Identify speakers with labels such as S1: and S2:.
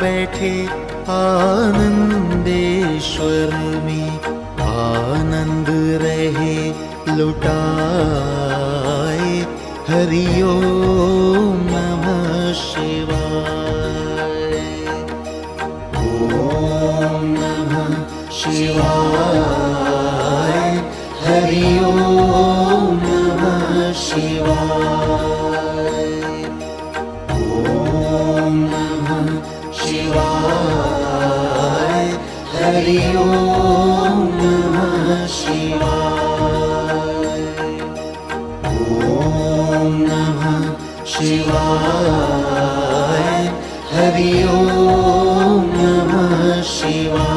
S1: बैठे आनंदेश्वर में, आनंद रहे लुटाए। हरि ओम नमः शिवाय। ओम नमः शिवाय। हरि ओम नमः शिवाय। ओम नमः शिवाय। हरि ओम नमः शिवाय। ओम नमः शिवाय। हरि ओम नमः शिवाय।